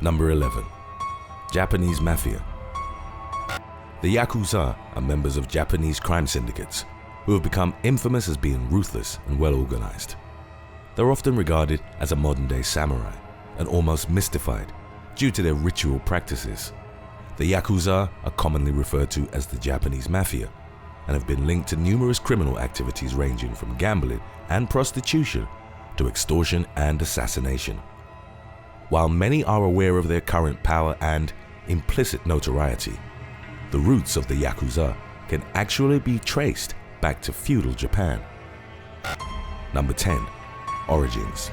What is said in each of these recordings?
Number 11. Japanese Mafia. The Yakuza are members of Japanese crime syndicates who have become infamous as being ruthless and well organized. They're often regarded as a modern-day samurai and almost mystified due to their ritual practices. The Yakuza are commonly referred to as the Japanese Mafia and have been linked to numerous criminal activities ranging from gambling and prostitution to extortion and assassination. While many are aware of their current power and implicit notoriety, the roots of the Yakuza can actually be traced back to feudal Japan. Number 10. Origins.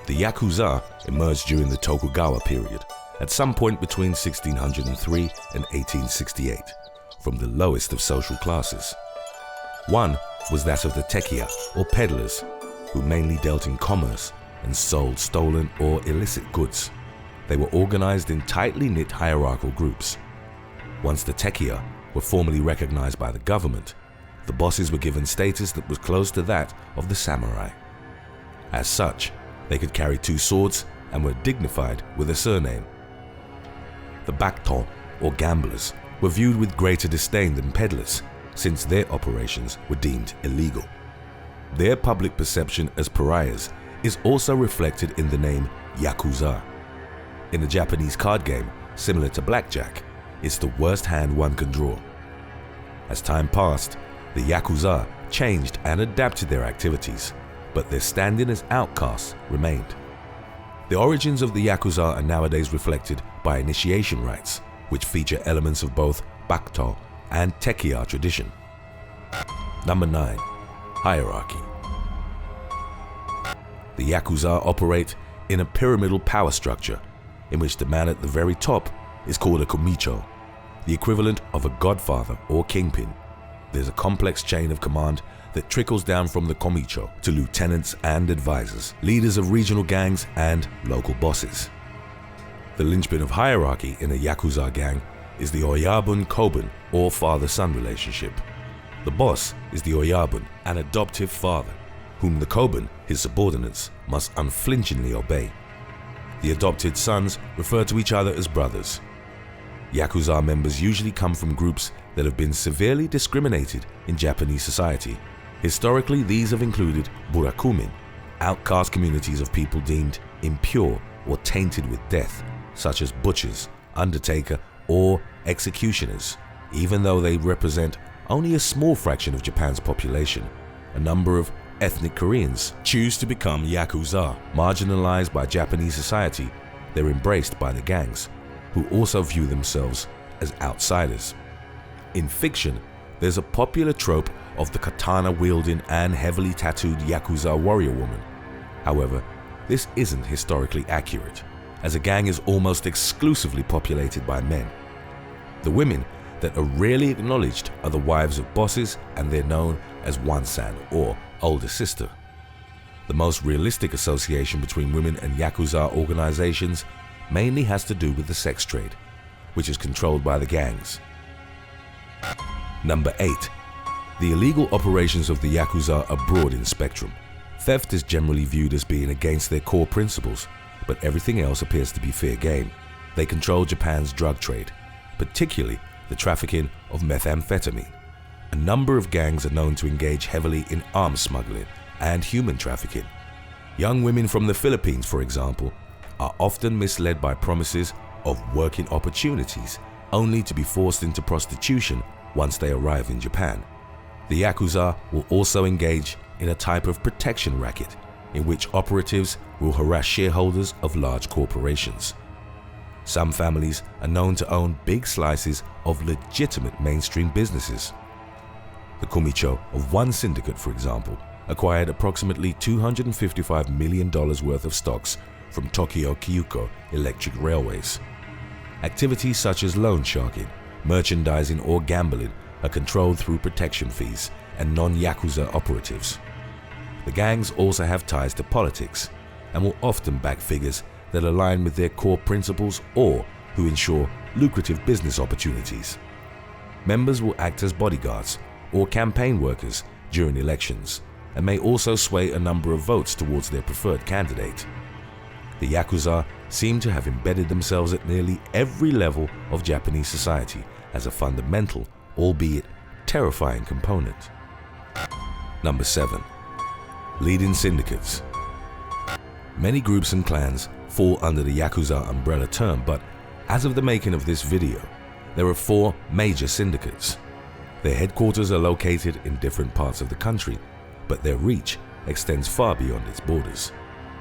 The Yakuza emerged during the Tokugawa period at some point between 1603 and 1868 from the lowest of social classes. One was that of the Tekiya or peddlers, who mainly dealt in commerce and sold stolen or illicit goods. They were organized in tightly knit hierarchical groups. Once the Tekiya were formally recognized by the government, the bosses were given status that was close to that of the samurai. As such, they could carry 2 swords and were dignified with a surname. The BAKUTO, or gamblers, were viewed with greater disdain than peddlers, since their operations were deemed illegal. Their public perception as pariahs is also reflected in the name Yakuza. In the Japanese card game, similar to blackjack, it's the worst hand one can draw. As time passed, the Yakuza changed and adapted their activities, but their standing as outcasts remained. The origins of the Yakuza are nowadays reflected by initiation rites, which feature elements of both BAKUTO and Tekiya tradition. Number 9. Hierarchy. The Yakuza operate in a pyramidal power structure in which the man at the very top is called a komicho, the equivalent of a godfather or kingpin. There's a complex chain of command that trickles down from the komicho to lieutenants and advisors, leaders of regional gangs and local bosses. The linchpin of hierarchy in a Yakuza gang is the Oyabun-Kobun or father-son relationship. The boss is the Oyabun, an adoptive father, whom the Kobun, his subordinates, must unflinchingly obey. The adopted sons refer to each other as brothers. Yakuza members usually come from groups that have been severely discriminated in Japanese society. Historically, these have included BURAKUMIM, outcast communities of people deemed impure or tainted with death, such as butchers, undertaker, or executioners. Even though they represent only a small fraction of Japan's population, a number of ethnic Koreans choose to become Yakuza. Marginalized by Japanese society, they're embraced by the gangs, who also view themselves as outsiders. In fiction, there's a popular trope of the katana-wielding and heavily tattooed Yakuza warrior woman. However, this isn't historically accurate, as a gang is almost exclusively populated by men. The women that are rarely acknowledged are the wives of bosses, and they're known as wansan or older sister. The most realistic association between women and Yakuza organizations mainly has to do with the sex trade, which is controlled by the gangs. Number 8. The illegal operations of the Yakuza are broad in spectrum. Theft is generally viewed as being against their core principles, but everything else appears to be fair game. They control Japan's drug trade, particularly the trafficking of methamphetamine. A number of gangs are known to engage heavily in arms smuggling and human trafficking. Young women from the Philippines, for example, are often misled by promises of working opportunities, only to be forced into prostitution once they arrive in Japan. The Yakuza will also engage in a type of protection racket in which operatives will harass shareholders of large corporations. Some families are known to own big slices of legitimate mainstream businesses. The komicho of one syndicate, for example, acquired approximately $255 million worth of stocks from Tokyo Kyuko Electric Railways. Activities such as loan sharking, merchandising or gambling are controlled through protection fees and non-Yakuza operatives. The gangs also have ties to politics and will often back figures that align with their core principles or who ensure lucrative business opportunities. Members will act as bodyguards or campaign workers during elections and may also sway a number of votes towards their preferred candidate. The Yakuza seem to have embedded themselves at nearly every level of Japanese society as a fundamental, albeit terrifying component. Number 7. Leading syndicates. Many groups and clans fall under the Yakuza umbrella term, but as of the making of this video, there are 4 major syndicates. Their headquarters are located in different parts of the country, but their reach extends far beyond its borders.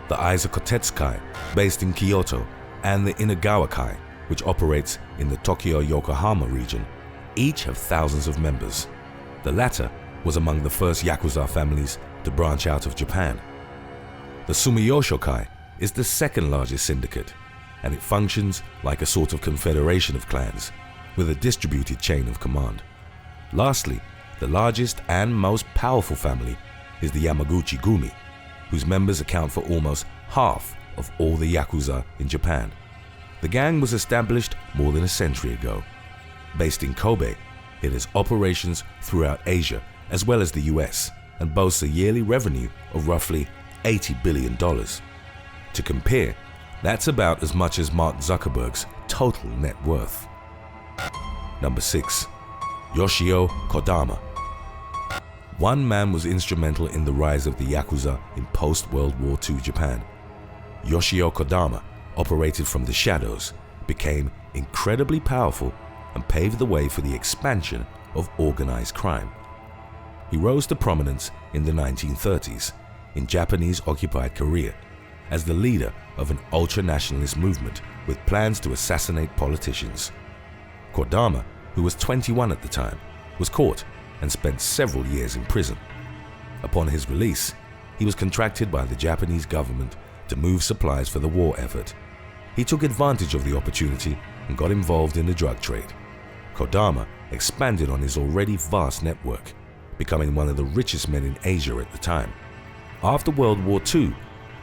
The Yakuza-Kai, based in Kyoto, and the Inagawa-Kai, which operates in the Tokyo-Yokohama region, each have thousands of members. The latter was among the first Yakuza families to branch out of Japan. The SUMIYOSHI-Kai is the second largest syndicate, and it functions like a sort of confederation of clans with a distributed chain of command. Lastly, the largest and most powerful family is the YAMAGUCHI-GUMI, whose members account for almost half of all the Yakuza in Japan. The gang was established more than a century ago. Based in Kobe, it has operations throughout Asia as well as the US and boasts a yearly revenue of roughly $80 billion. To compare, that's about as much as Mark Zuckerberg's total net worth. Number 6. Yoshio Kodama. One man was instrumental in the rise of the Yakuza in post-World War II Japan. Yoshio Kodama operated from the shadows, became incredibly powerful, and paved the way for the expansion of organized crime. He rose to prominence in the 1930s in Japanese-occupied Korea as the leader of an ultra-nationalist movement with plans to assassinate politicians. Kodama, who was 21 at the time, was caught and spent several years in prison. Upon his release, he was contracted by the Japanese government to move supplies for the war effort. He took advantage of the opportunity and got involved in the drug trade. Kodama expanded on his already vast network, becoming one of the richest men in Asia at the time. After World War II,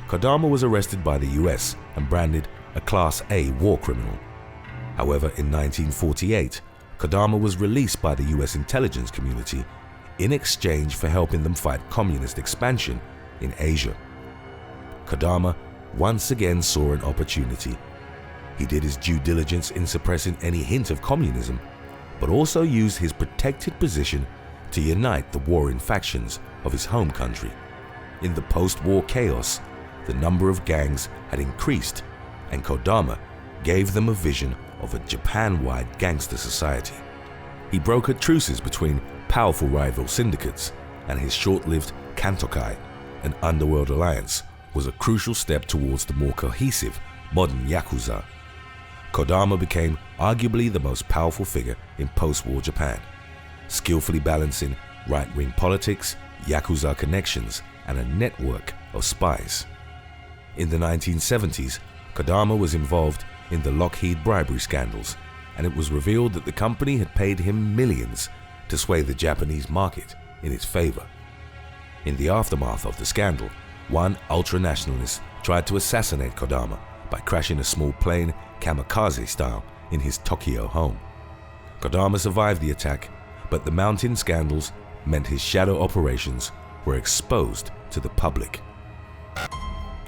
Kodama was arrested by the US and branded a Class A war criminal. However, in 1948, Kodama was released by the US intelligence community in exchange for helping them fight communist expansion in Asia. Kodama once again saw an opportunity. He did his due diligence in suppressing any hint of communism, but also used his protected position to unite the warring factions of his home country. In the post-war chaos, the number of gangs had increased, and Kodama gave them a vision of a Japan-wide gangster society. He brokered truces between powerful rival syndicates, and his short-lived KANTO-KAI, an underworld alliance, was a crucial step towards the more cohesive modern Yakuza. Kodama became arguably the most powerful figure in post-war Japan, skillfully balancing right-wing politics, Yakuza connections, and a network of spies. In the 1970s, Kodama was involved in the LOCKHEED bribery scandals, and it was revealed that the company had paid him millions to sway the Japanese market in its favor. In the aftermath of the scandal, one ultra-nationalist tried to assassinate Kodama by crashing a small plane kamikaze style in his Tokyo home. Kodama survived the attack, but the mounting scandals meant his shadow operations were exposed to the public.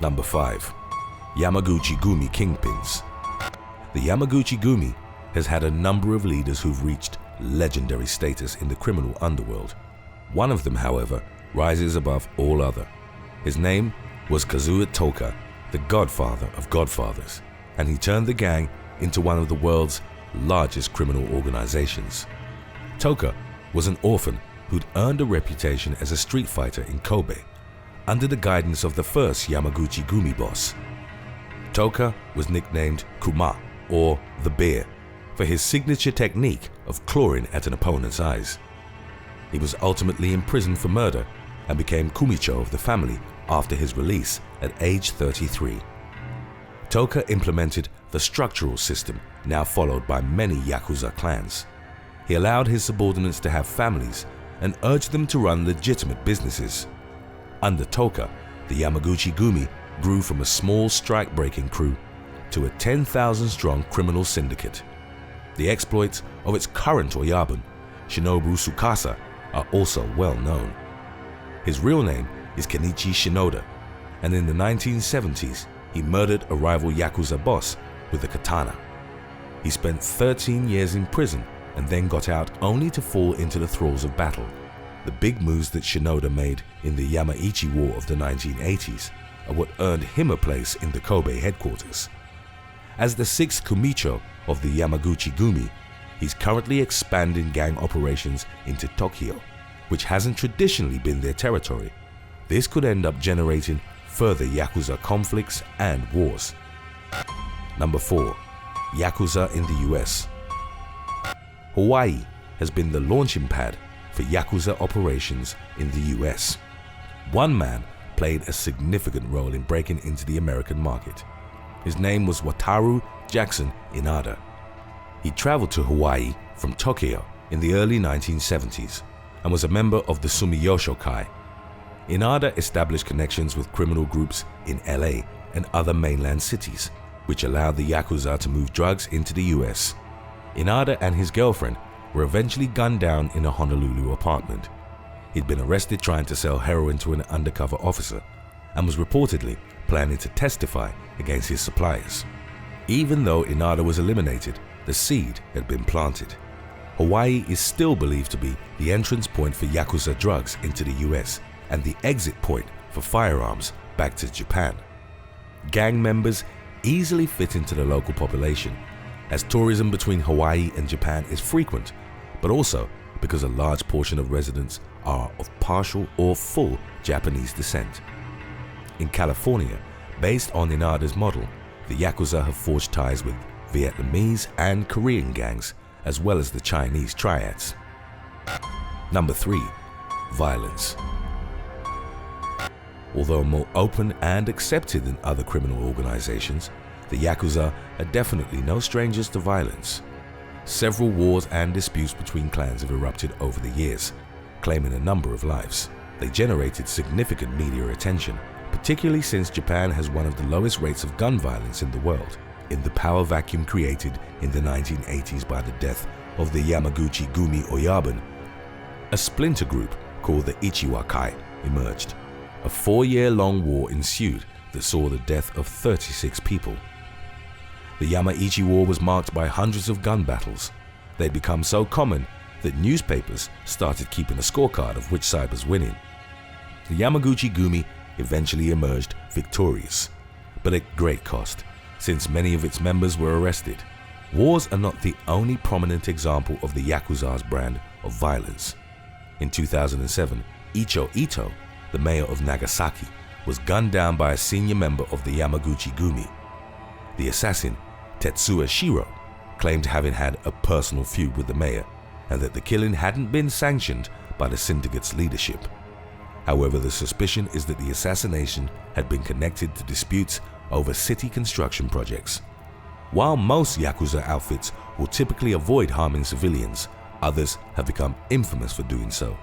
Number 5. Yamaguchi-Gumi Kingpins. The Yamaguchi-Gumi has had a number of leaders who've reached legendary status in the criminal underworld. One of them, however, rises above all other. His name was Kazuya Toka, the godfather of godfathers, and he turned the gang into one of the world's largest criminal organizations. Toka was an orphan who'd earned a reputation as a street fighter in Kobe under the guidance of the first Yamaguchi-Gumi boss. Toka was nicknamed Kuma, or the Bear, for his signature technique of clawing at an opponent's eyes. He was ultimately imprisoned for murder and became Kumicho of the family after his release at age 33. Toka implemented the structural system now followed by many Yakuza clans. He allowed his subordinates to have families and urged them to run legitimate businesses. Under Toka, the Yamaguchi-Gumi grew from a small strike-breaking crew to a 10,000-strong criminal syndicate. The exploits of its current Oyabun, Shinobu Tsukasa, are also well known. His real name is Kenichi Shinoda, and in the 1970s, he murdered a rival Yakuza boss with a katana. He spent 13 years in prison and then got out only to fall into the thralls of battle. The big moves that Shinoda made in the Yamaichi War of the 1980s are what earned him a place in the Kobe headquarters. As the 6th Kumicho of the Yamaguchi-GUMI, he's currently expanding gang operations into Tokyo, which hasn't traditionally been their territory. This could end up generating further Yakuza conflicts and wars. Number 4. Yakuza in the US. Hawaii has been the launching pad for Yakuza operations in the US. One man played a significant role in breaking into the American market. His name was Wataru Jackson Inada. He traveled to Hawaii from Tokyo in the early 1970s and was a member of the SUMIYOSHI-KAY. Inada established connections with criminal groups in LA and other mainland cities, which allowed the Yakuza to move drugs into the US. Inada and his girlfriend were eventually gunned down in a Honolulu apartment. He'd been arrested trying to sell heroin to an undercover officer and was reportedly planning to testify against his suppliers. Even though Inada was eliminated, the seed had been planted. Hawaii is still believed to be the entrance point for Yakuza drugs into the US and the exit point for firearms back to Japan. Gang members easily fit into the local population, as tourism between Hawaii and Japan is frequent, but also because a large portion of residents are of partial or full Japanese descent. In California, based on Inada's model, the Yakuza have forged ties with Vietnamese and Korean gangs, as well as the Chinese triads. Number 3. Violence. Although more open and accepted than other criminal organizations, the Yakuza are definitely no strangers to violence. Several wars and disputes between clans have erupted over the years, claiming a number of lives. They generated significant media attention, particularly since Japan has one of the lowest rates of gun violence in the world. In the power vacuum created in the 1980s by the death of the Yamaguchi-GUMI Oyabun, a splinter group called the Ichiwa-kai emerged. A 4-year-long war ensued that saw the death of 36 people. The Yamaichi War was marked by hundreds of gun battles. They'd become so common that newspapers started keeping a scorecard of which side was winning. The Yamaguchi-GUMI eventually emerged victorious, but at great cost, since many of its members were arrested. Wars are not the only prominent example of the Yakuza's brand of violence. In 2007, Icho Ito, the mayor of Nagasaki, was gunned down by a senior member of the Yamaguchi-GUMI. The assassin, Tetsuya Shiro, claimed having had a personal feud with the mayor and that the killing hadn't been sanctioned by the syndicate's leadership. However, the suspicion is that the assassination had been connected to disputes over city construction projects. While most Yakuza outfits will typically avoid harming civilians, others have become infamous for doing so.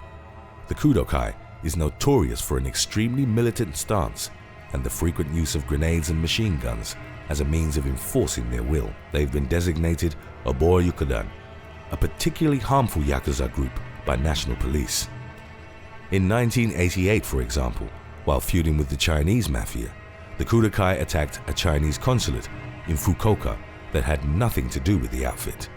The KANTO-KAI is notorious for an extremely militant stance and the frequent use of grenades and machine guns as a means of enforcing their will. They've been designated a Boryukudan, a particularly harmful Yakuza group by national police. In 1988, for example, while feuding with the Chinese Mafia, the KANTO-KAI attacked a Chinese consulate in Fukuoka that had nothing to do with the outfit.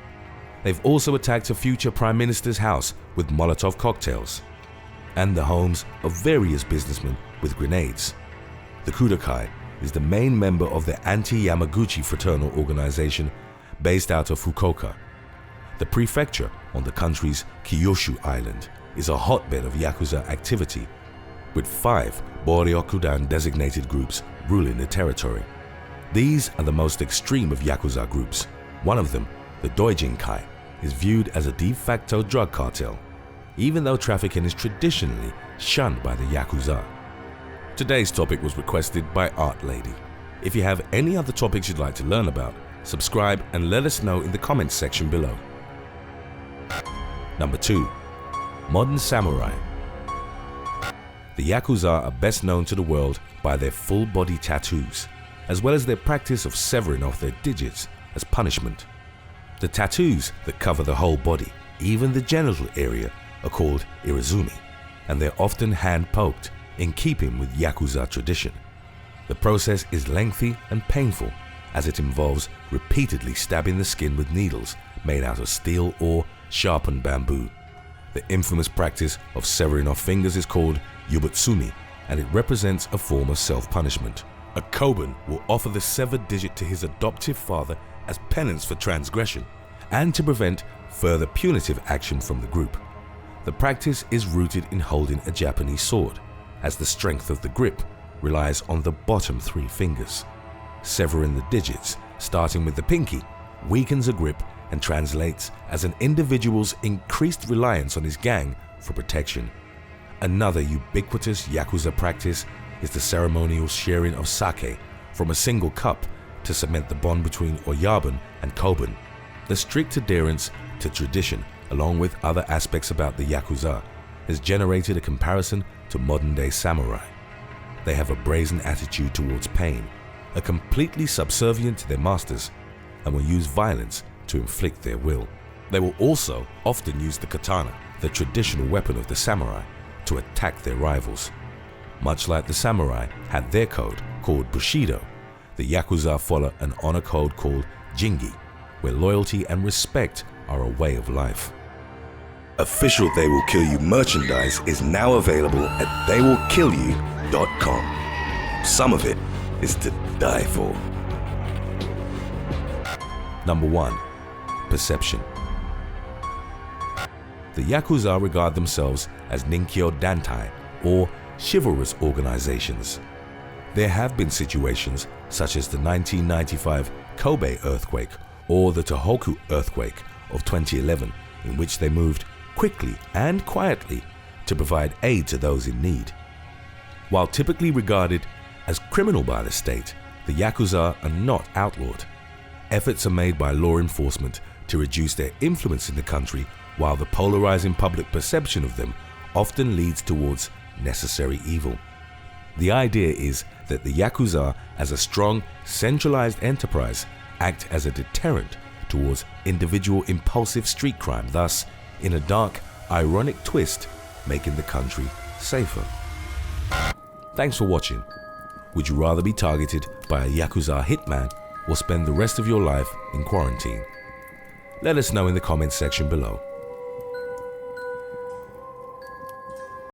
They've also attacked a future Prime Minister's house with Molotov cocktails and the homes of various businessmen with grenades. The KANTO-KAI is the main member of the anti-Yamaguchi fraternal organization based out of Fukuoka. The prefecture on the country's Kyushu island is a hotbed of Yakuza activity, with 5 Boryukudan designated groups ruling the territory. These are the most extreme of Yakuza groups. One of them, the DOJIN-KAI, is viewed as a de facto drug cartel, even though trafficking is traditionally shunned by the Yakuza. Today's topic was requested by Art Lady. If you have any other topics you'd like to learn about, subscribe and let us know in the comments section below. Number 2. Modern Samurai. The Yakuza are best known to the world by their full body tattoos, as well as their practice of severing off their digits as punishment. The tattoos that cover the whole body, even the genital area, are called irizumi, and they're often hand-poked, in keeping with Yakuza tradition. The process is lengthy and painful as it involves repeatedly stabbing the skin with needles made out of steel or sharpened bamboo. The infamous practice of severing off fingers is called yubutsumi, and it represents a form of self-punishment. A koban will offer the severed digit to his adoptive father as penance for transgression and to prevent further punitive action from the group. The practice is rooted in holding a Japanese sword, as the strength of the grip relies on the bottom 3 fingers. Severing the digits, starting with the pinky, weakens a grip and translates as an individual's increased reliance on his gang for protection. Another ubiquitous Yakuza practice is the ceremonial sharing of sake from a single cup to cement the bond between Oyabun and Koban. The strict adherence to tradition, along with other aspects about the Yakuza, has generated a comparison to modern-day samurai. They have a brazen attitude towards pain, are completely subservient to their masters, and will use violence to inflict their will. They will also often use the katana, the traditional weapon of the samurai, to attack their rivals. Much like the samurai had their code called Bushido, the Yakuza follow an honor code called Jingi, where loyalty and respect are a way of life. Official They Will Kill You merchandise is now available at theywillkillyou.com. Some of it is to die for. Number 1. Perception. The Yakuza regard themselves as Ninkyo Dantai, or chivalrous organizations. There have been situations such as the 1995 Kobe earthquake or the Tohoku earthquake of 2011 in which they moved quickly and quietly to provide aid to those in need. While typically regarded as criminal by the state, the Yakuza are not outlawed. Efforts are made by law enforcement to reduce their influence in the country, while the polarizing public perception of them often leads towards necessary evil. The idea is that the Yakuza, as a strong, centralized enterprise, act as a deterrent towards individual impulsive street crime, thus, in a dark, ironic twist, making the country safer. Thanks for watching. Would you rather be targeted by a Yakuza hitman or spend the rest of your life in quarantine? Let us know in the comments section below.